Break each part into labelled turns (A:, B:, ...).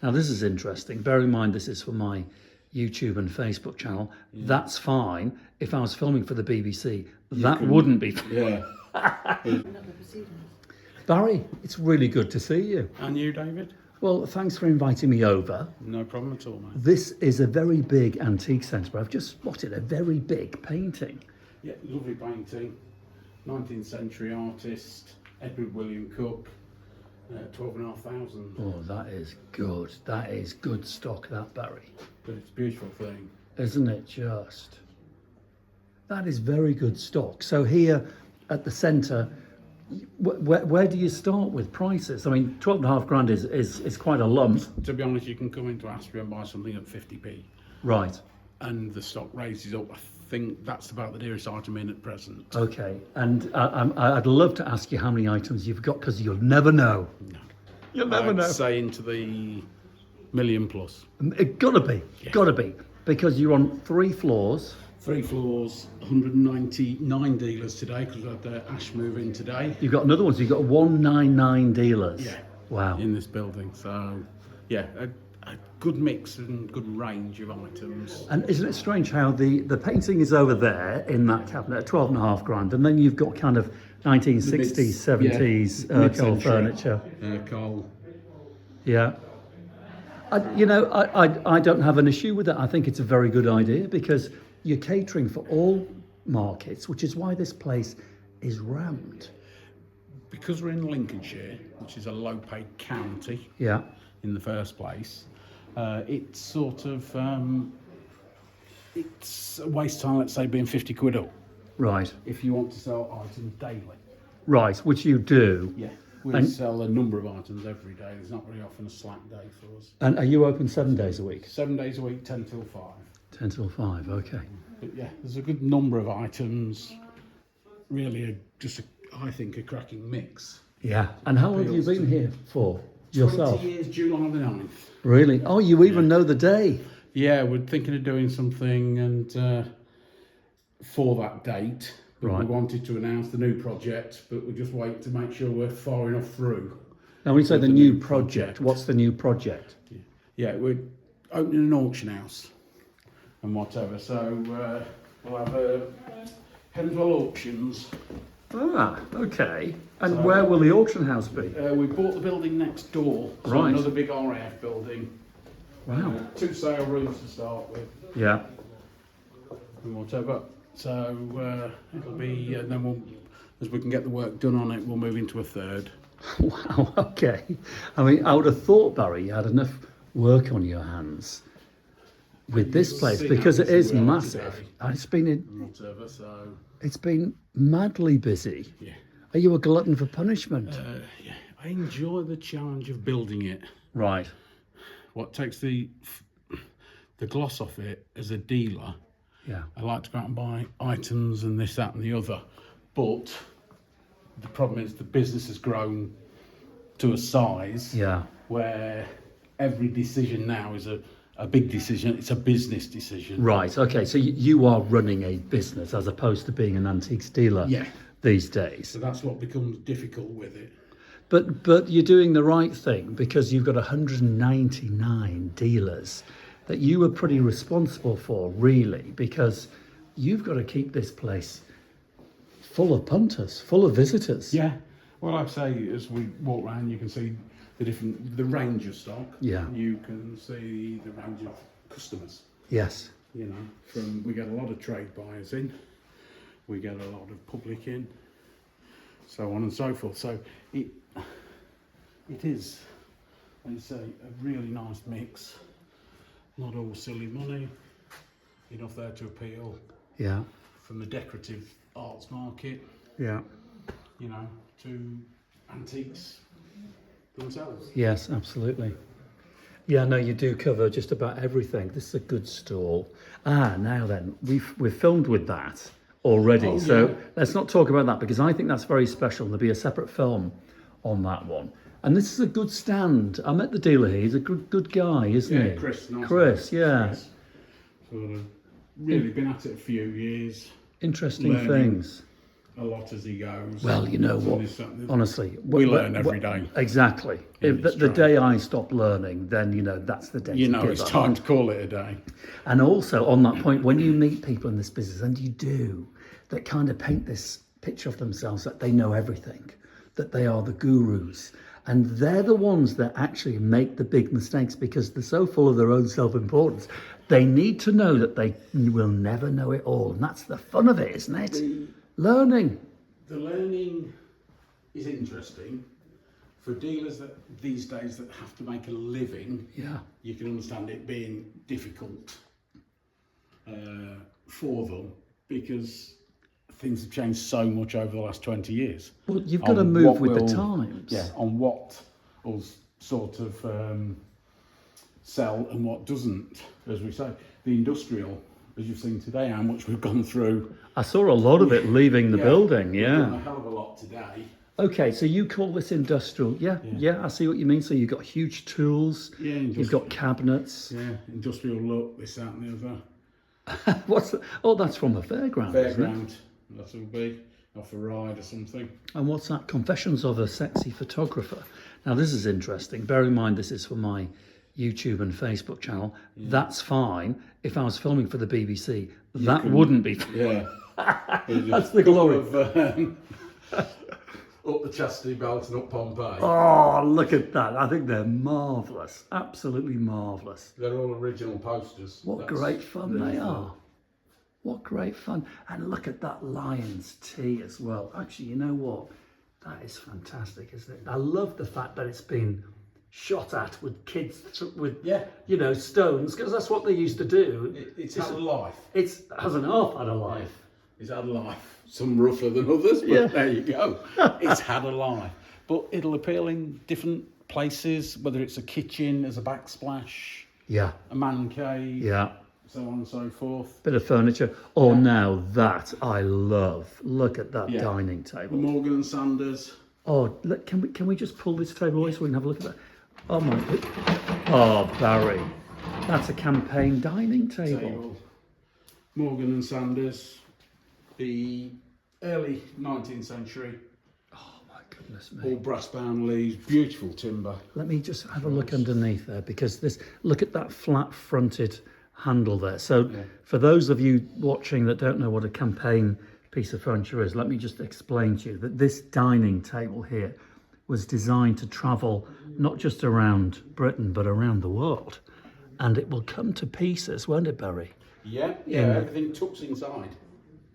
A: Now this is interesting. Bear in mind this is for my YouTube and Facebook channel. That's fine. If I was filming for the BBC, that wouldn't be.
B: Yeah.
A: Barry, it's really good to see you.
B: And you, David?
A: Well, thanks for inviting me over.
B: No problem at all, mate.
A: This is a very big antique centre, but I've just spotted a very big painting.
B: Yeah, lovely painting. 19th century artist, Edward William Cook, 12,500.
A: Oh, that is good. That is good stock, that, Barry.
B: But it's a beautiful thing.
A: Isn't it just? That is very good stock. So here at the centre, where do you start with prices? I mean, 12.5 grand is quite a lump.
B: To be honest, you can come into Astra and buy something at 50p.
A: Right.
B: And the stock raises up. I think that's about the dearest item in at present.
A: Okay. And I'd love to ask you how many items you've got, because you'll never know.
B: No.
A: You'll never know.
B: I'd say into the million plus.
A: It gotta be.
B: Yeah.
A: Gotta be. Because you're on 3 floors.
B: 3 floors, 199 dealers today, because we had the Ash move in today.
A: You've got another one, so you've got 199 dealers.
B: Yeah.
A: Wow.
B: In this building. So, yeah, a good mix and good range of items.
A: And isn't it strange how the painting is over there in that cabinet at 12.5 grand, and then you've got kind of 1960s, 70s Aucott furniture.
B: Coal.
A: Yeah. I don't have an issue with it. I think it's a very good idea, because you're catering for all markets, which is why this place is rammed.
B: Because we're in Lincolnshire, which is a low-paid county
A: Yeah.
B: in the first place, it's sort of, it's a waste of time, let's say, being 50 quid up.
A: Right.
B: If you want to sell items daily.
A: Right, which you do.
B: Yeah. We sell a number of items every day. There's not very often a slack day for us.
A: And are you open 7 days a week?
B: 7 days a week, 10 till 5.
A: 10 till 5, okay.
B: But yeah, there's a good number of items. Really, I think, a cracking mix.
A: Yeah. And how long have you been here for yourself?
B: 20 years, July the 9th.
A: Really? Oh, you even know the day?
B: Yeah, we're thinking of doing something and for that date. But
A: Right.
B: we wanted to announce the new project, but we'll just wait to make sure we're far enough through.
A: Now, when you say the new project, what's the new project?
B: Yeah, we're opening an auction house and whatever. So we'll have Hemswell auctions.
A: Ah, okay. And where will the auction house be?
B: We bought the building next door. So
A: Right.
B: another big RAF building.
A: Wow.
B: 2 sale rooms to start with
A: Yeah.
B: and whatever. So it'll be, and then we'll, as we can get the work done on it, we'll move into a third.
A: Wow, okay. I mean, I would have thought, Barry, you had enough work on your hands with this place,
B: see
A: because
B: how
A: it is
B: busy we are
A: massive.
B: today.
A: And
B: Whatever, so
A: it's been madly busy.
B: yeah.
A: Are you a glutton for punishment?
B: Yeah. I enjoy the challenge of building it.
A: Right.
B: What takes the gloss off it as a dealer,
A: Yeah.
B: I like to go out and buy items and this, that and the other. But the problem is the business has grown to a size
A: Yeah.
B: where every decision now is a big decision. It's a business decision.
A: Right. Okay. So you are running a business as opposed to being an antiques dealer.
B: Yeah.
A: These days.
B: So that's what becomes difficult with it.
A: But you're doing the right thing, because you've got 199 dealers that you were pretty responsible for, really, because you've got to keep this place full of punters, full of visitors.
B: Yeah. Well, like I say, as we walk around, you can see the range of stock.
A: Yeah.
B: You can see the range of customers.
A: Yes.
B: You know, we get a lot of trade buyers in, we get a lot of public in, so on and so forth. So it is, it's a really nice mix. Not all silly money, enough there to appeal.
A: Yeah.
B: From the decorative arts market,
A: Yeah.
B: you know, to antiques themselves.
A: Yes, absolutely. Yeah, no, you do cover just about everything. This is a good stall. Now then, we've filmed with that already.
B: Oh,
A: So
B: yeah.
A: let's not talk about that, because I think that's very special. There'll be a separate film on that one. And this is a good stand. I met the dealer here. He's a good guy, isn't he?
B: Chris. Nice
A: Chris,
B: guy.
A: yeah.
B: Chris. Sort of really been at it a few years.
A: Interesting
B: Learning.
A: things.
B: a lot as he goes.
A: Well, you know
B: And
A: what?
B: this, that, and the other.
A: Honestly,
B: We learn every day.
A: Exactly. If
B: this
A: the
B: trade.
A: day I stop learning, then you know that's the day.
B: You
A: to
B: know,
A: give
B: it's
A: up.
B: time to call it a day.
A: And also on that point, when you meet people in this business, and you do, that kind of paint this picture of themselves that they know everything, that they are the gurus. And they're the ones that actually make the big mistakes because they're so full of their own self-importance. They need to know that they will never know it all. And that's the fun of it, isn't it? Learning.
B: The learning is interesting. For dealers that these days that have to make a living,
A: Yeah.
B: you can understand it being difficult for them because things have changed so much over the last 20 years.
A: Well, you've got to
B: On
A: move
B: what
A: with
B: will-
A: the times.
B: Yeah, on what will sort of sell and what doesn't. As we say, the industrial, as you've seen today, how much we've gone through.
A: I saw a lot of it leaving the building,
B: We've done a
A: yeah.
B: hell of a lot today.
A: Okay, so you call this industrial. Yeah, I see what you mean. So you've got huge tools,
B: Yeah,
A: you've got cabinets.
B: Yeah, industrial look, this, that and the other.
A: That's from a fairground, isn't it?
B: Fairground, that will be. Off a ride or something.
A: And what's that? Confessions of a Sexy Photographer. Now, this is interesting. Bear in mind, this is for my YouTube and Facebook channel. That's fine. If I was filming for the BBC, that wouldn't be.
B: Yeah.
A: That's the glory.
B: Up the chastity belt and up Pompeii.
A: Oh, look at that. I think they're marvellous. Absolutely marvellous.
B: They're all original posters.
A: What great fun they are. What great fun. And look at that lion's tea as well. Actually, you know what? That is fantastic, isn't it? I love the fact that it's been shot at with kids with, stones, because that's what they used to do.
B: It's had a life.
A: It hasn't half had a life.
B: It's had a life. Some rougher than others, but there you go. It's had a life. But it'll appeal in different places, whether it's a kitchen as a backsplash,
A: Yeah.
B: a man cave,
A: Yeah.
B: so on and so forth.
A: Bit of furniture. Oh, now that I love. Look at that dining
B: The
A: table.
B: Morgan and Sanders.
A: Oh, look, can we just pull this table away so we can have a look at that? Oh my. Oh, Barry, that's a campaign dining table.
B: Morgan and Sanders, the early 19th century.
A: Oh my goodness
B: All
A: me.
B: brass bound leaves, beautiful timber.
A: Let me just have a look underneath there because look at that flat fronted handle there. So for those of you watching that don't know what a campaign piece of furniture is, let me just explain to you that this dining table here was designed to travel not just around Britain but around the world, and it will come to pieces, won't it, Barry?
B: Yeah, everything tucks inside.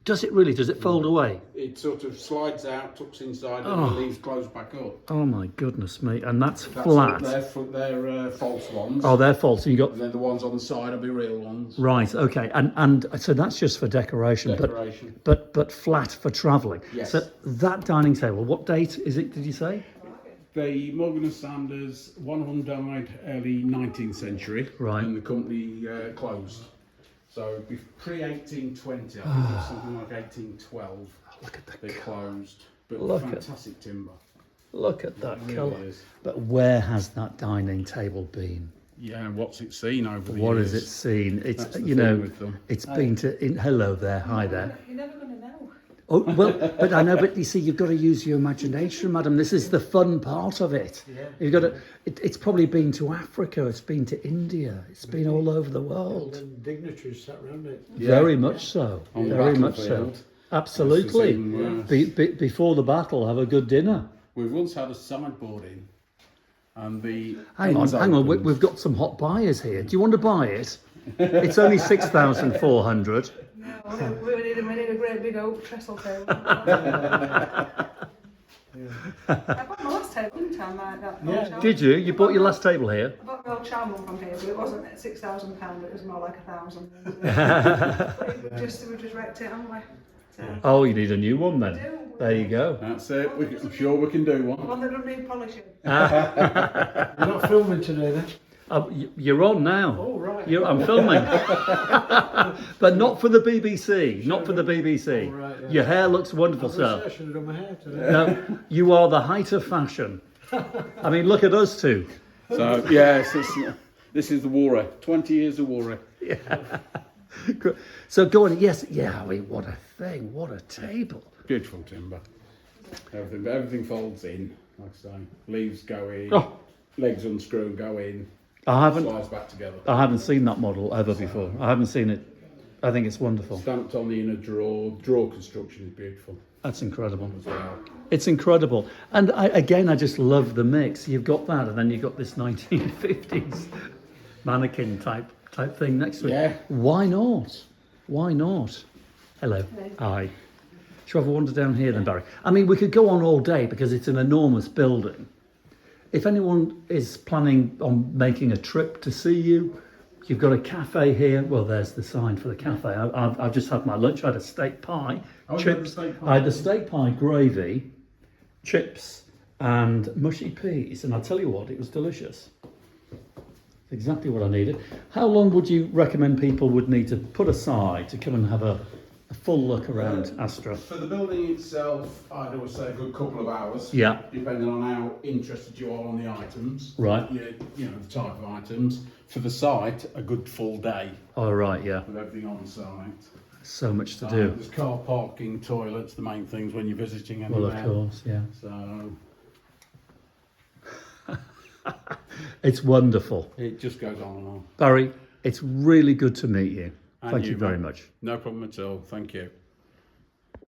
A: Does it really? Does it fold away?
B: It sort of slides out, tucks inside, and the leaves close back up.
A: Oh my goodness me! And that's flat.
B: They're false ones.
A: Oh, they're false. You got
B: And then the ones on the side will be real ones.
A: right. Okay, and so that's just for decoration.
B: Decoration.
A: But flat for travelling.
B: Yes.
A: So that dining table, what date is it? Did you say?
B: The Morgan and Sanders, one of them died early 19th century.
A: Right.
B: And the company closed. So pre-1820, I think it was something like 1812.
A: Look at
B: They
A: the
B: closed. But
A: Look at-
B: fantastic timber.
A: look at that
B: It
A: colour.
B: really is.
A: But where has that dining table been?
B: Yeah, what's it seen over the
A: What
B: years?
A: has it seen? It's
B: That's the thing with them.
A: it's been to. Hello there. Hi there.
C: You're never going to know.
A: Oh, well, but I know, but you see, you've got to use your imagination, madam. This is the fun part of it.
C: Yeah.
A: You've got to, it's probably been to Africa, it's been to India, it's been all over the world.
C: And dignitaries sat around it.
A: Very much so.
B: On the
A: Very much so.
B: battlefield.
A: Absolutely.
B: This is even worse.
A: Before the battle, have a good dinner.
B: We've once had a sideboard in, and the
A: Hang on,
B: ends
A: hang on.
B: opened.
A: We've got some hot buyers here. Do you want to buy it? It's only 6,400.
C: No, we need a great big oak trestle table. I bought my last table, didn't I? Like that old charm.
A: Did you? You bought your last table here?
C: I bought my old charm one from here, but it wasn't at £6,000, it was more like £1,000. We just wrecked it, haven't we? So,
A: Oh, you need a new one then.
C: do.
A: There you go.
B: That's it. I'm sure we can do one.
C: One that doesn't need polishing.
D: You're not filming today then?
A: You're on now.
D: Oh, right.
A: I'm filming. But not for the BBC. Not for the BBC.
D: Oh, right, yeah.
A: Your hair looks wonderful,
D: I
A: sir.
D: should have done my hair today.
A: No, you are the height of fashion. I mean, look at us two.
B: So yes, this is the Warre. 20 years of Warre.
A: So go on. Yes. Yeah. I mean, what a thing. What a table.
B: Beautiful timber. Everything folds in, like I say. Leaves go in,
A: Oh.
B: legs unscrew and go in,
A: I
B: slides back together.
A: haven't seen that model ever before. I haven't seen it. I think it's wonderful.
B: Stamped on the inner drawer. Drawer construction is beautiful
A: That's incredible.
B: as well.
A: It's incredible. And I just love the mix. You've got that, and then you've got this 1950s mannequin type thing next to it.
B: Yeah.
A: Why not? Why not? Hello. Hi. Shall we have a wander down here then, Barry? I mean, we could go on all day because it's an enormous building. If anyone is planning on making a trip to see you, you've got a cafe here. Well, there's the sign for the cafe. I've just had my lunch. I had a steak pie,
B: Oh, you had the
A: chips.
B: steak pie?
A: I had the steak pie, gravy, chips, and mushy peas. And I tell you what, it was delicious. Exactly what I needed. How long would you recommend people would need to put aside to come and have a full look around Astra?
B: For the building itself, I'd always say a good couple of hours.
A: Yeah.
B: Depending on how interested you are on the items.
A: Right.
B: You know, the type of items. For the site, a good full day
A: All right, yeah.
B: with everything on site.
A: So much to do.
B: There's car parking, toilets, the main things when you're visiting anywhere.
A: Well, of course, yeah.
B: So
A: It's wonderful.
B: it just goes on and on.
A: Barry, it's really good to meet you.
B: And
A: Thank you very
B: mate.
A: much.
B: No problem at all. Thank you.